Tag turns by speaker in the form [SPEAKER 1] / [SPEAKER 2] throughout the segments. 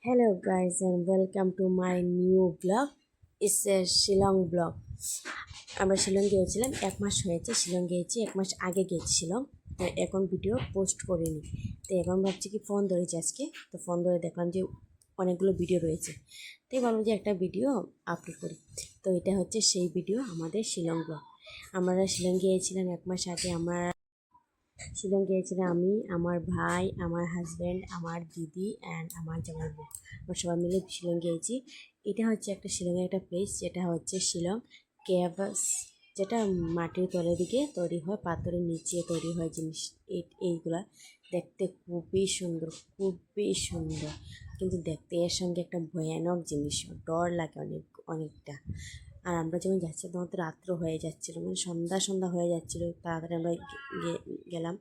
[SPEAKER 1] Hello guys and welcome to my new vlog. It's a Shillong vlog. আমরা শিলং গিয়েছিলাম, 1 মাস হয়েছে শিলং গিয়েছি, 1 মাস আগে গিয়েছিলাম। তো এখন ভিডিও পোস্ট করিনি, তো এখন ভাবছি কি ফোন ধরেছি আজকে, তো ফোন ধরে দেখলাম যে অনেকগুলো ভিডিও রয়েছে, তাই ভাবলাম যে একটা ভিডিও আপলোড করি। তো এটা হচ্ছে সেই ভিডিও, আমাদের শিলং ব্লগ। আমরা শিলং গিয়েছিলাম 1 মাস আগে। শিলং গিয়েছিলাম আমি, আমার ভাই, আমার হাজব্যান্ড, আমার দিদি অ্যান্ড আমার জামাইবাবু। আমরা সবাই মিলে শিলং গিয়েছি। এটা হচ্ছে একটা শিলংয়ের একটা প্লেস, যেটা হচ্ছে শিলং কেভস, যেটা মাটির তলের দিকে তৈরি হয়, পাথরের নিচে তৈরি হয় জিনিস। এইগুলা দেখতে খুবই সুন্দর, খুবই সুন্দর, কিন্তু দেখতে এর সঙ্গে একটা ভয়ানক জিনিস, ডর লাগে অনেকটা। আর আমরা যখন যাচ্ছি তখন তো রাত্র হয়ে যাচ্ছিলো, মানে সন্ধ্যা সন্ধ্যা হয়ে যাচ্ছিলো। তাড়াতাড়ি আমরা গেলাম।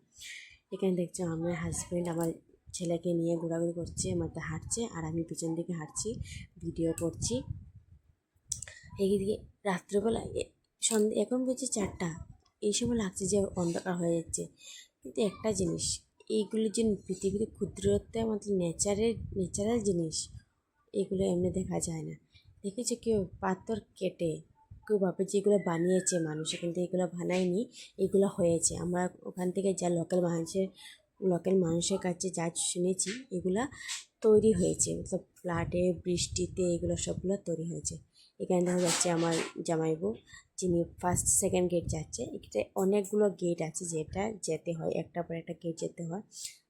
[SPEAKER 1] এখানে দেখছি আমার হাজব্যান্ড আমার ছেলেকে নিয়ে ঘোরাঘুরি করছে, মাথা হাঁটছে, আর আমি পিছন দিকে হাঁটছি, ভিডিও করছি। এইদিকে রাত্রেবেলা সন্ধ্যা, এখন বলছে 4টা, এই সময় লাগছে যে অন্ধকার হয়ে যাচ্ছে। কিন্তু একটা জিনিস, এইগুলো যে পৃথিবীতে ক্ষুদ্রতা মতলব ন্যাচারাল জিনিস, এগুলো এমনি দেখা যায় না। দেখেছে কেউ পাথর কেটে, কেউ ভাবে যেগুলো বানিয়েছে মানুষ, কিন্তু এগুলো বানায়নি, এগুলো হয়েছে। আমরা ওখান থেকে যা লোকাল মানুষের কাছে যা শুনেছি, এগুলা তৈরি হয়েছে, মতলব ফ্লাডে, বৃষ্টিতে এগুলো সবগুলো তৈরি হয়েছে। এখানে দেখা যাচ্ছে আমার জামাইবু, যিনি ফার্স্ট সেকেন্ড গেট যাচ্ছে। এখানে অনেকগুলো গেট আছে, যেটা যেতে হয়, একটা পর একটা গেট যেতে হয়।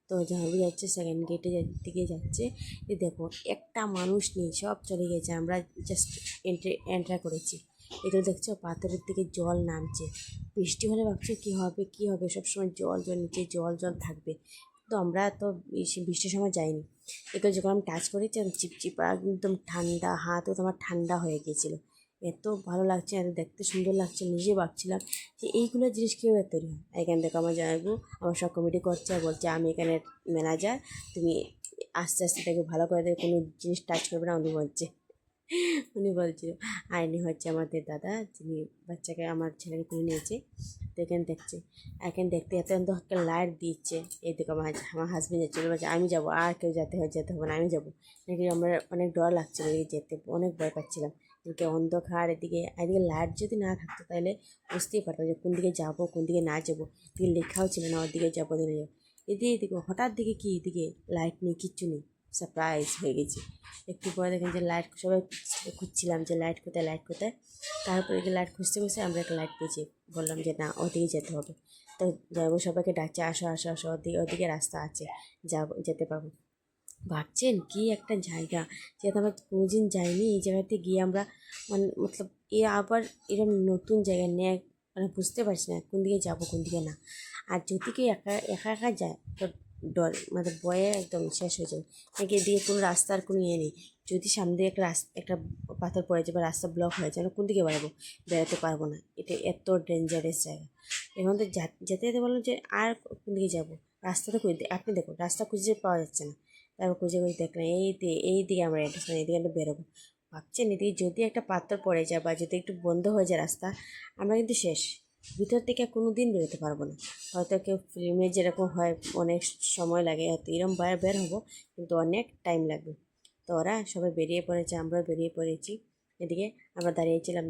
[SPEAKER 1] তো জামাইবু যাচ্ছে সেকেন্ড গেটে দিকে যাচ্ছে। দেখো একটা মানুষ নেই, সব চলে গেছে, আমরা জাস্ট এন্টার করেছি। এগুলো দেখছো পাথরের দিকে জল নামছে, বৃষ্টি হলে ভাবছো কী হবে, সবসময় জল নিচে জল থাকবে। তো আমরা তো বৃষ্টির সময় যাইনি। এগুলো যখন আমি টাচ করেছি, চিপচিপা একদম ঠান্ডা, হাতও তোমার ঠান্ডা হয়ে গিয়েছিলো। এত ভালো লাগছে, এত দেখতে সুন্দর লাগছে, নিজে ভাবছিলাম যে এইগুলো জিনিস কীভাবে তৈরি হয়। এখানে দেখো আমার জানাবো, আমার সব কমিটি করছে আর বলছে আমি এখানে ম্যানেজার, তুমি আস্তে আস্তে দেখো, ভালো করে দেখো, কোনো জিনিস টাচ করবে না। উনি বলছিল। আর ইনি হচ্ছে আমাদের দাদা, যিনি বাচ্চাকে, আমার ছেলেকে তুলে নিয়েছে। তো এখানে দেখছে, এখানে দেখতে এত একটা লাইট দিচ্ছে। এই দেখো আমার হাজব্যান্ড যাচ্ছে, বলছে আমি যাবো, আর কেউ যেতে হবে না, আমি যাবো নাকি। আমার অনেক ডর লাগছিল, এই যেতে অনেক ভয় পাচ্ছিলাম। এদিকে অন্ধকার, এদিকে লাইট যদি না থাকতো তাহলে বুঝতেই পারতাম যে কোন দিকে যাবো, কোন দিকে না যাবো। এদিকে লেখাও ছিল না, ওদিকে যাবো, দিকে যাবো। এদিকে হঠাৎ দিকে কি, এদিকে লাইট নেই, কিচ্ছু নেই। সারপ্রাইজ হয়ে গেছি। একটু পরে দেখেন যে লাইট, সবাই খুঁজছিলাম যে লাইট কোথায়। তারপরে লাইট খুঁজতে আমরা একটা লাইট পেয়েছি। বললাম যে না, ওদিকে যেতে হবে। তো যাবো, সবাইকে ডাকছে, আসো, ওদিকে রাস্তা আছে, যেতে পারবো। ভাবছেন কি একটা জায়গা, যেটা আমরা কোনোদিন যাইনি। এই জায়গাতে গিয়ে আমরা মতলব আবার এরকম নতুন জায়গা নিয়ে, মানে বুঝতে পারছি না কোন দিকে যাবো, কোন দিকে না। আর যদি কেউ একা যায় তো ডর, মানে ভয়ে একদম শেষ হয়ে যাবে। নাকি এদিকে কোনো রাস্তার কোনো নেই। যদি সামনে দিয়ে একটা পাথর পড়ে যায় বা রাস্তা ব্লক হয়ে যায়, আমরা কোন দিকে বেরোতে পারবো না। এটা এত ডেঞ্জারাস জায়গা। এখন তো যেতে বললো যে আর কোন দিকে যাবো, রাস্তা তো আপনি দেখুন, রাস্তা খুঁজে পাওয়া যাচ্ছে না। তারপর খুঁজে দেখলাম এই দিকে আমরা এদিকে একটা বেরোবো। ভাবছেন এদিকে যদি একটা পাথর পড়ে যায় বা যদি একটু বন্ধ হয়ে যায় রাস্তা, আমরা কিন্তু শেষ। ভিতর থেকে কোনো দিন বেরোতে পারবো না। হয়তো কেউ ফিল্মে যেরকম হয় অনেক সময় লাগে, হয়তো এরকম বের হবো, কিন্তু অনেক টাইম লাগবে। তো ওরা সবাই বেরিয়ে পড়েছে, আমরাও বেরিয়ে পড়েছি। এদিকে আমরা দাঁড়িয়েছিলাম।